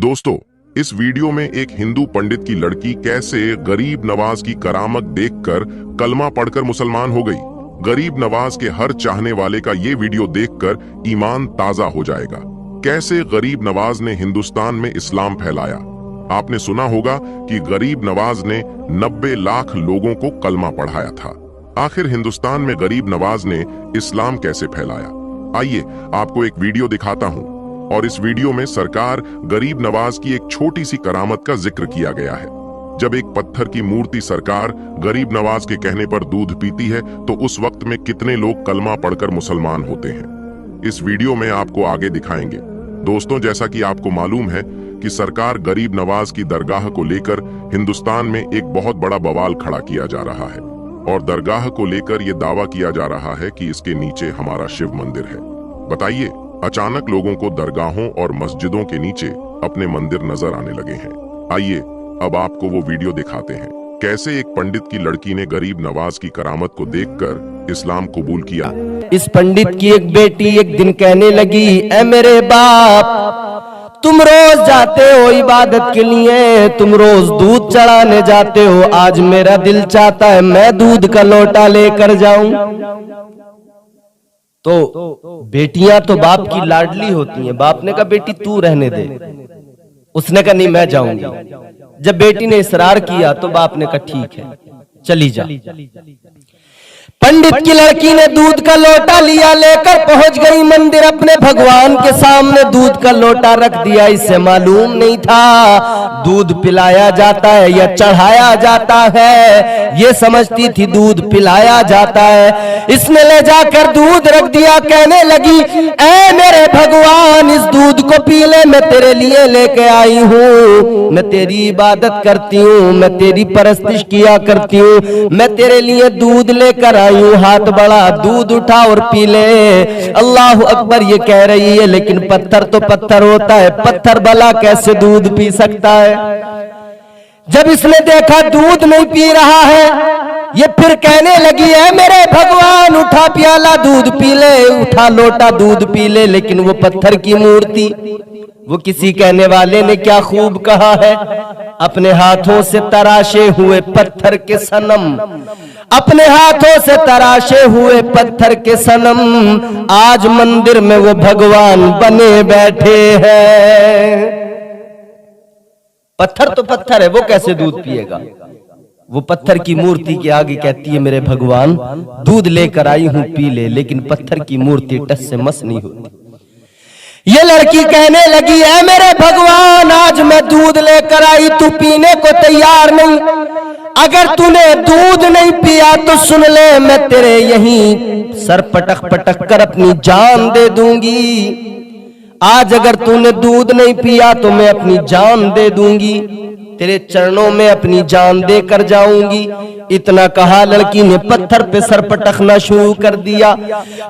दोस्तों, इस वीडियो में एक हिंदू पंडित की लड़की कैसे गरीब नवाज की करामत देखकर कलमा पढ़कर मुसलमान हो गई। गरीब नवाज के हर चाहने वाले का ये वीडियो देखकर ईमान ताजा हो जाएगा। कैसे गरीब नवाज ने हिंदुस्तान में इस्लाम फैलाया। आपने सुना होगा कि गरीब नवाज ने 90 लाख लोगों को कलमा पढ़ाया था। आखिर हिंदुस्तान में गरीब नवाज ने इस्लाम कैसे फैलाया, आइए आपको एक वीडियो दिखाता हूँ। और इस वीडियो में सरकार गरीब नवाज की एक छोटी सी करामत का जिक्र किया गया है। जब एक पत्थर की मूर्ति सरकार गरीब नवाज के कहने पर दूध पीती है तो उस वक्त में कितने लोग कलमा पढ़कर मुसलमान होते हैं, इस वीडियो में आपको आगे दिखाएंगे। दोस्तों, जैसा कि आपको मालूम है कि सरकार गरीब नवाज की दरगाह को लेकर हिंदुस्तान में एक बहुत बड़ा बवाल खड़ा किया जा रहा है और दरगाह को लेकर यह दावा किया जा रहा है कि इसके नीचे हमारा शिव मंदिर है। बताइए, अचानक लोगों को दरगाहों और मस्जिदों के नीचे अपने मंदिर नजर आने लगे हैं। आइए अब आपको वो वीडियो दिखाते हैं, कैसे एक पंडित की लड़की ने गरीब नवाज की करामत को देखकर इस्लाम कबूल किया। इस पंडित की एक बेटी एक दिन कहने लगी, ऐ मेरे बाप, तुम रोज जाते हो इबादत के लिए, तुम रोज दूध चढ़ाने जाते हो, आज मेरा दिल चाहता है मैं दूध का लोटा लेकर जाऊं। तो बेटियां तो बाप की लाडली होती हैं। बाप ने कहा बेटी तू रहने दे, उसने कहा नहीं मैं जाऊंगी। जब बेटी ने इसरार किया तो बाप ने कहा ठीक है चली जा। पंडित की लड़की ने दूध का लोटा लिया, लेकर पहुंच गई मंदिर, अपने भगवान के सामने दूध का लोटा रख दिया। इससे मालूम नहीं था दूध पिलाया जाता है या चढ़ाया जाता है, ये समझती थी दूध पिलाया जाता है। इसने ले जाकर दूध रख दिया, कहने लगी, ऐ मेरे भगवान इस दूध को पी ले, मैं तेरे लिए लेके आई हूँ, मैं तेरी इबादत करती हूँ, मैं तेरी परस्तिश किया करती हूँ, मैं तेरे लिए दूध लेकर आई हूँ, हाथ बढ़ा दूध उठा और पी ले। अल्लाह अकबर ये कह रही है, लेकिन पत्थर तो पत्थर होता है, पत्थर भला कैसे दूध पी सकता है। जब इसने देखा दूध नहीं पी रहा है, ये फिर कहने लगी, है मेरे भगवान उठा प्याला दूध पी ले, उठा लोटा दूध पी ले। लेकिन वो पत्थर की मूर्ति, वो किसी कहने वाले ने क्या खूब कहा है, अपने हाथों से तराशे हुए पत्थर के सनम, अपने हाथों से तराशे हुए पत्थर के सनम, आज मंदिर में वो भगवान बने बैठे हैं। पत्थर तो पत्थर है, वो कैसे दूध पिएगा। वो पत्थर की मूर्ति के आगे कहती है, मेरे भगवान दूध लेकर आई हूं पी ले, लेकिन पत्थर की मूर्ति टस से मस नहीं होती। ये लड़की कहने लगी, है मेरे भगवान आज मैं दूध लेकर आई, तू पीने को तैयार नहीं, अगर तूने दूध नहीं पिया तो सुन ले, मैं तेरे यहीं सर पटक पटक कर अपनी जान दे दूंगी। आज अगर तूने दूध नहीं पिया तो मैं अपनी जान दे दूंगी, तेरे चरणों में अपनी जान देकर जाऊंगी। इतना कहा लड़की ने पत्थर पे सर पटकना शुरू कर दिया,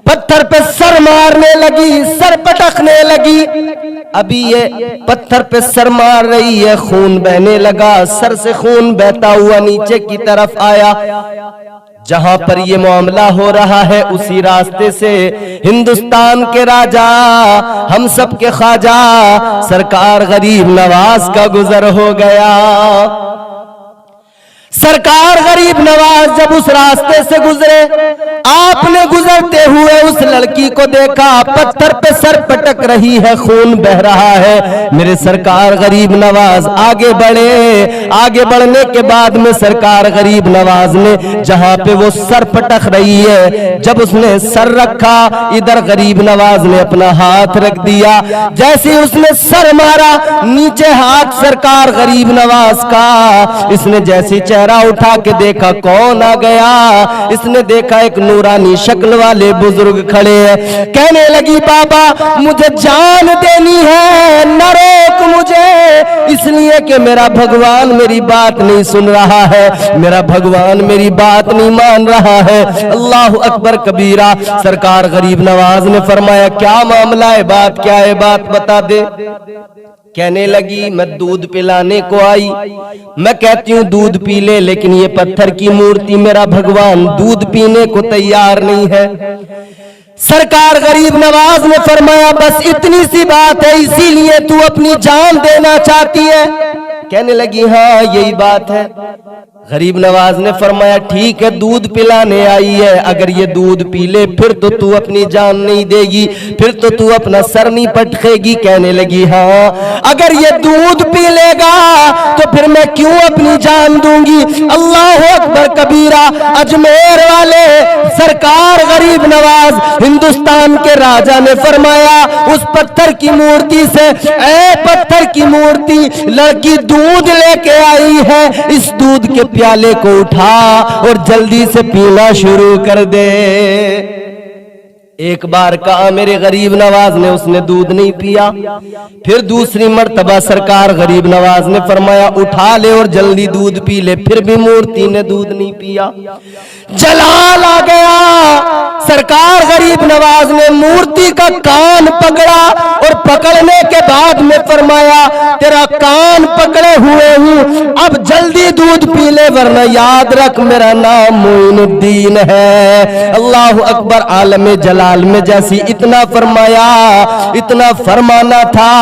पत्थर पे सर मारने लगी, सर पटकने लगी। अभी ये पत्थर पे सर मार रही है, खून बहने लगा, सर से खून बहता हुआ नीचे की तरफ आया। जहां पर ये मामला हो रहा है उसी रास्ते से हिंदुस्तान के राजा, हम सब के ख्वाजा सरकार गरीब नवाज का गुजर हो गया। सरकार गरीब नवाज जब उस रास्ते से गुजरे, आपने गुजरते हुए उस लड़की को देखा, पत्थर पे सर पटक रही है, खून बह रहा है। मेरे सरकार गरीब नवाज आगे बढ़े, आगे बढ़ने के बाद में सरकार गरीब नवाज ने जहां पे वो सर पटक रही है, जब उसने सर रखा, इधर गरीब नवाज ने अपना हाथ रख दिया। जैसे उसने सर मारा, नीचे हाथ सरकार गरीब नवाज का, इसने जैसे चेहरा उठा के देखा कौन आ गया, इसने देखा एक नूरानी शक्ल वाले बुजुर्ग खड़े हैं। कहने लगी, बाबा मुझे जान देनी है, न रोक मुझे, इसलिए कि मेरा भगवान मेरी बात नहीं सुन रहा है, मेरा भगवान मेरी बात नहीं मान रहा है। अल्लाह अकबर कबीरा। सरकार गरीब नवाज ने फरमाया, क्या मामला है, बात क्या है, बात बता दे। कहने लगी, मैं दूध पिलाने को आई, मैं कहती हूँ दूध पी ले, लेकिन ये पत्थर की मूर्ति मेरा भगवान दूध पीने को तैयार नहीं है। सरकार गरीब नवाज ने फरमाया बस इतनी सी बात है, इसीलिए तू अपनी जान देना चाहती है? कहने लगी हाँ यही बात है। गरीब नवाज ने फरमाया ठीक है, दूध पिलाने आई है, अगर ये दूध पी ले फिर तो तू अपनी जान नहीं देगी, फिर तो तू अपना सर नहीं पटकेगी। कहने लगी हाँ अगर ये दूध पी लेगा तो फिर मैं क्यों अपनी जान दूंगी। अल्लाह अकबर कबीरा। अजमेर वाले सरकार गरीब नवाज हिंदुस्तान के राजा ने फरमाया उस पत्थर की मूर्ति से, ए पत्थर की मूर्ति, लड़की दूध लेके आई है, इस दूध के प्याले को उठा और जल्दी से पीना शुरू कर दे। एक बार कहा मेरे गरीब नवाज ने, उसने दूध नहीं पिया। फिर दूसरी मर्तबा सरकार गरीब नवाज ने फरमाया उठा ले और जल्दी दूध पी ले, फिर भी मूर्ति ने दूध नहीं पिया। जलाल आ गया। सरकार गरीब नवाज ने मूर्ति का कान पकड़ा और पकड़ने के बाद में फरमाया तेरा कान पकड़े हुए हूं, अब जल्दी दूध पी ले वरना याद रख मेरा नाम मोइनुद्दीन है। अल्लाह अकबर। आलम जलाल में जैसी इतना फरमाया, इतना फरमाना था,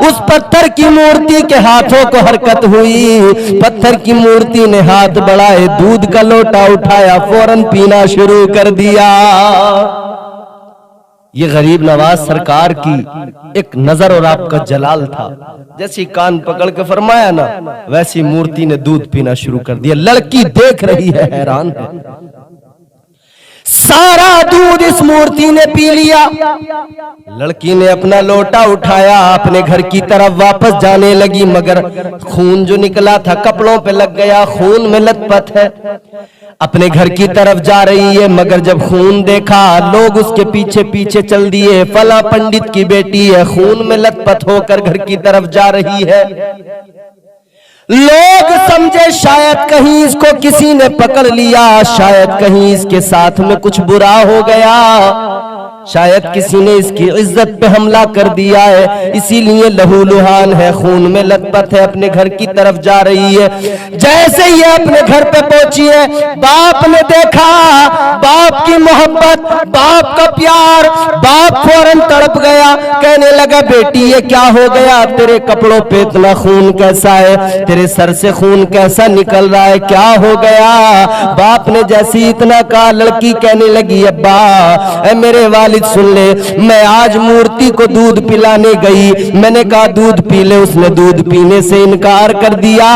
उस पत्थर की मूर्ति के हाथों को हरकत हुई। पत्थर की मूर्ति ने हाथ बढ़ाए, दूध का लोटा उठाया, फौरन पीना शुरू कर दिया। ये गरीब नवाज सरकार की एक नजर और आपका जलाल था। जैसी कान पकड़ के फरमाया ना, वैसी मूर्ति ने दूध पीना शुरू कर दिया। लड़की देख रही है, हैरान है। सारा दूध इस मूर्ति ने पी लिया। लड़की ने अपना लोटा उठाया, अपने घर की तरफ वापस जाने लगी, मगर खून जो निकला था कपड़ों पे लग गया, खून में लथपथ है। अपने घर की तरफ जा रही है, मगर जब खून देखा लोग उसके पीछे पीछे चल दिए। फला पंडित की बेटी है, खून में लथपथ होकर घर की तरफ जा रही है। लोग समझे शायद कहीं इसको किसी ने पकड़ लिया, शायद कहीं इसके साथ में कुछ बुरा हो गया, शायद किसी ने इसकी इज्जत पे हमला कर दिया है, इसीलिए लहूलुहान है, खून में लथपथ है, अपने घर की तरफ जा रही है। जैसे ही अपने घर पे पहुंची है, बाप ने देखा, बाप की मोहब्बत, बाप का प्यार, बाप फौरन तड़प गया। कहने लगा बेटी ये क्या हो गया, तेरे कपड़ों पे इतना खून कैसा है, तेरे सर से खून कैसा निकल रहा है, क्या हो गया। बाप ने जैसे ही इतना कहा, लड़की कहने लगी अब्बा ऐ मेरे वालिद सुन ले, मैं आज मूर्ति को दूध पिलाने गई, मैंने कहा दूध पी ले, उसने दूध पीने से इनकार कर दिया,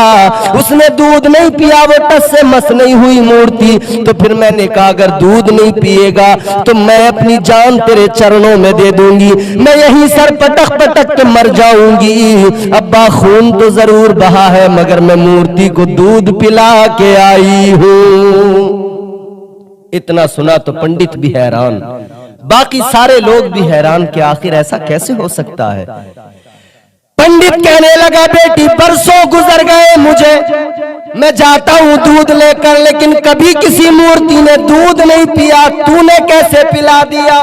उसने दूध नहीं पिया, वो टस से मस नहीं हुई मूर्ति। तो फिर मैंने कहा अगर दूध नहीं पिएगा तो मैं अपनी जान तेरे चरणों में दे दूंगी, मैं यहीं सर पटक पटक के मर जाऊंगी। अब्बा खून तो जरूर बहा है, मगर मैं मूर्ति को दूध पिला के आई हूं। इतना सुना तो पंडित भी हैरान, बाकी सारे लोग भी हैरान कि आखिर ऐसा कैसे हो सकता है। पंडित कहने लगा बेटी बरसों गुजर गए मुझे, मैं जाता हूं दूध लेकर, लेकिन कभी किसी मूर्ति ने दूध नहीं पिया, तूने कैसे पिला दिया।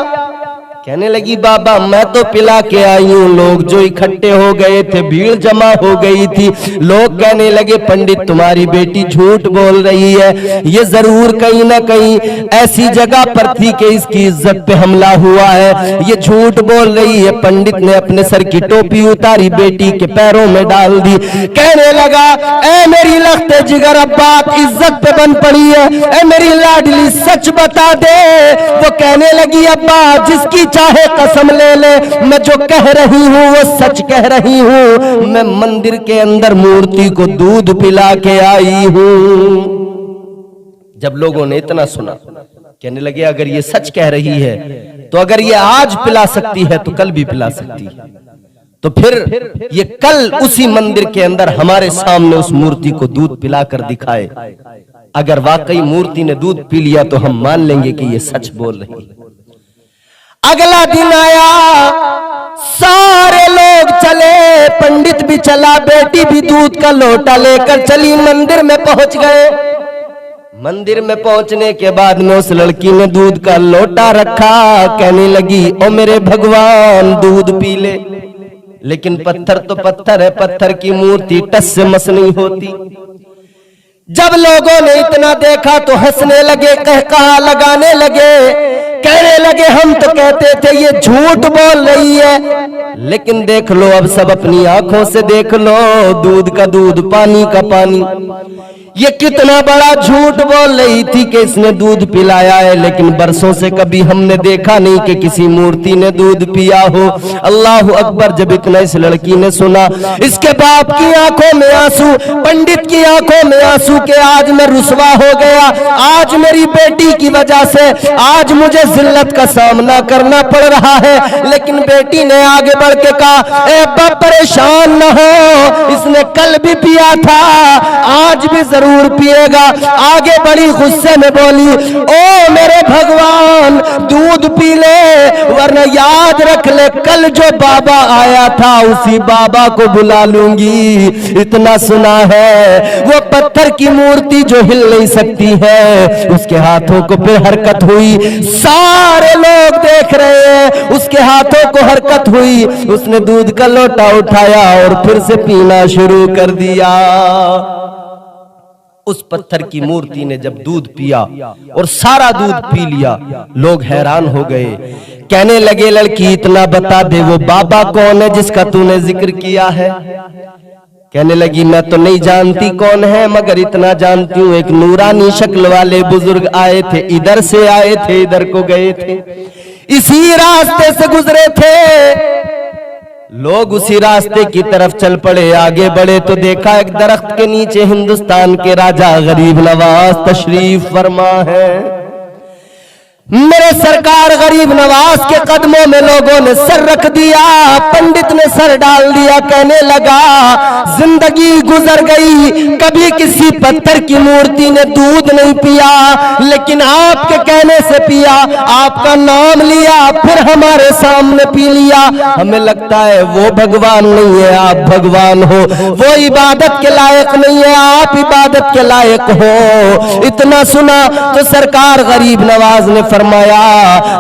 कहने लगी बाबा मैं तो पिला के आई हूं, लोग जो इकट्ठे हो गए थे, भीड़ जमा हो गई थी, लोग कहने लगे पंडित तुम्हारी बेटी झूठ बोल रही है, ये जरूर कहीं ना कहीं ऐसी जगह पर थी कि इसकी इज्जत पे हमला हुआ है, ये झूठ बोल रही है। पंडित ने अपने सर की टोपी उतारी, बेटी के पैरों में डाल दी, कहने लगा ए मेरी लख्ते जिगर अब्बा इज्जत पे बन पड़ी है, ए मेरी लाडली सच बता दे। वो कहने लगी अब्बा जिसकी चाहे कसम ले ले, मैं जो कह रही हूँ वो सच कह रही हूँ, मैं मंदिर के अंदर मूर्ति को दूध पिला के आई हूँ। जब लोगों ने इतना सुना, कहने लगे अगर ये सच कह रही है तो अगर ये आज पिला सकती है तो कल भी पिला सकती है, तो फिर ये कल उसी मंदिर के अंदर हमारे सामने उस मूर्ति को दूध पिलाकर दिखाए। अगर वाकई मूर्ति ने दूध पी लिया तो हम मान लेंगे कि ये सच बोल रही है। अगला दिन आया, सारे लोग चले, पंडित भी चला, बेटी भी दूध का लोटा लेकर चली, मंदिर में पहुंच गए। मंदिर में पहुंचने के बाद में उस लड़की ने दूध का लोटा रखा, कहने लगी ओ मेरे भगवान दूध पी ले। लेकिन पत्थर तो पत्थर है, पत्थर की मूर्ति टस से मस नहीं होती। जब लोगों ने इतना देखा तो हंसने लगे, कहकहा लगाने लगे, कहने लगे हम तो कहते थे ये झूठ बोल रही है, लेकिन देख लो अब सब अपनी आंखों से देख लो, दूध का दूध पानी का पानी। ये कितना बड़ा झूठ बोल रही थी कि इसने दूध पिलाया है, लेकिन बरसों से कभी हमने देखा नहीं कि किसी मूर्ति ने दूध पिया हो। अल्लाह अकबर। जब इतना इस लड़की ने सुना, इसके बाप की आंखों में आंसू, पंडित की आंखों में आंसू के आज मैं रुसवा हो गया, आज मेरी बेटी की वजह से आज मुझे जिल्लत का सामना करना पड़ रहा है। लेकिन बेटी ने आगे बढ़ के कहा, ए बाप परेशान न हो, इसने कल भी पिया था, आज भी जरूर पिएगा। आगे बड़ी गुस्से में बोली, ओ मेरे भगवान दूध पी ले, वरना याद रख ले कल जो बाबा आया था उसी बाबा को बुला लूंगी। इतना सुना है, वो पत्थर की मूर्ति जो हिल नहीं सकती है, उसके हाथों को फिर हरकत हुई, सारे लोग देख रहे हैं, उसके हाथों को हरकत हुई, उसने दूध का लोटा उठाया और फिर से पीना शुरू कर दिया। उस पत्थर की मूर्ति ने जब दूध पिया और सारा दूध पी लिया, लोग हैरान हो गए। कहने लगे, लड़की इतना बता दे वो बाबा कौन है जिसका तूने जिक्र किया है? कहने लगी, मैं तो नहीं जानती कौन है, मगर इतना जानती हूँ एक नूरानी शक्ल वाले बुजुर्ग आए थे, इधर से आए थे, इधर को गए थे, इसी रास्ते से गुजरे थे। लोग उसी रास्ते की तरफ चल पड़े, आगे बढ़े तो देखा एक दरख्त के नीचे हिंदुस्तान के राजा गरीब नवाज तशरीफ फरमा है। मेरे सरकार गरीब नवाज के कदमों में लोगों ने सर रख दिया, पंडित ने सर डाल दिया। कहने लगा, जिंदगी गुजर गई, कभी किसी पत्थर की मूर्ति ने दूध नहीं पिया, लेकिन आपके कहने से पिया, आपका नाम लिया, फिर हमारे सामने पी लिया। हमें लगता है वो भगवान नहीं है, आप भगवान हो, वो इबादत के लायक नहीं है, आप इबादत के लायक हो। इतना सुना तो सरकार गरीब नवाज ने फरमाया,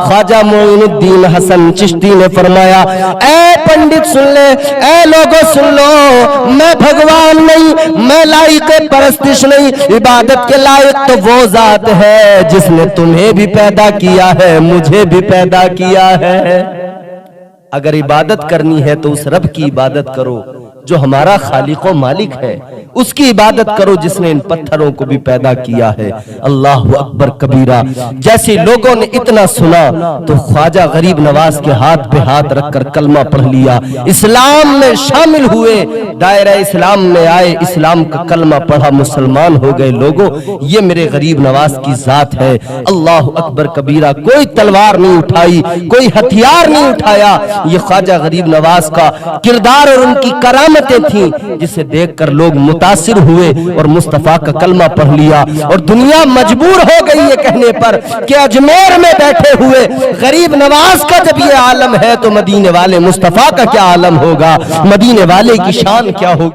ख्वाजा मोइनुद्दीन हसन चिश्ती ने फरमाया, ऐ पंडित सुन ले, ऐ लोगों सुन लो, मैं भगवान नहीं, मैं लायक परस्तिश नहीं, इबादत के लायक तो वो जात है जिसने तुम्हें भी पैदा किया है, मुझे भी पैदा किया है। अगर इबादत करनी है तो उस रब की इबादत करो जो हमारा खालिक व मालिक है, उसकी इबादत करो जिसने इन पत्थरों को भी पैदा किया है। अल्लाह अकबर कबीरा। जैसे लोगों ने इतना सुना तो ख्वाजा गरीब नवाज के हाथ पे हाथ रखकर कलमा पढ़ लिया, इस्लाम में शामिल हुए, दायरा इस्लाम में आए, इस्लाम का कलमा पढ़ा, मुसलमान हो गए। लोगों, ये मेरे गरीब नवाज की जात है। अल्लाह अकबर कबीरा। कोई तलवार नहीं उठाई, कोई हथियार नहीं उठाया, ये ख्वाजा गरीब नवाज का किरदार और उनकी करामतें थी, जिसे देखकर लोग मुतासिर हुए और मुस्तफा का कलमा पढ़ लिया। और दुनिया मजबूर हो गई ये कहने पर कि अजमेर में बैठे हुए गरीब नवाज का जब ये आलम है तो मदीने वाले मुस्तफा का क्या आलम होगा, मदीने वाले की शान क्या होगी।